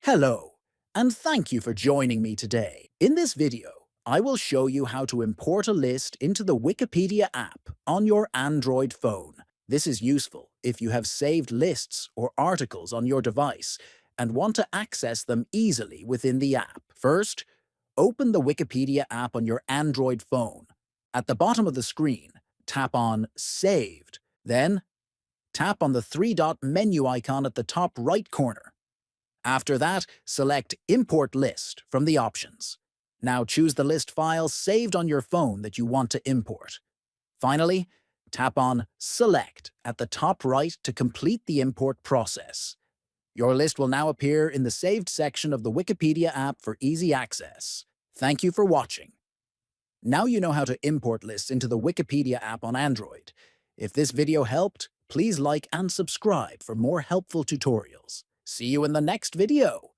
Hello, and thank you for joining me today. In this video, I will show you how to import a list into the Wikipedia app on your Android phone. This is useful if you have saved lists or articles on your device and want to access them easily within the app. First, open the Wikipedia app on your Android phone. At the bottom of the screen, tap on Saved. Then, tap on the three-dot menu icon at the top right corner. After that, select Import List from the options. Now choose the list file saved on your phone that you want to import. Finally, tap on Select at the top right to complete the import process. Your list will now appear in the Saved section of the Wikipedia app for easy access. Thank you for watching. Now you know how to import lists into the Wikipedia app on Android. If this video helped, please like and subscribe for more helpful tutorials. See you in the next video!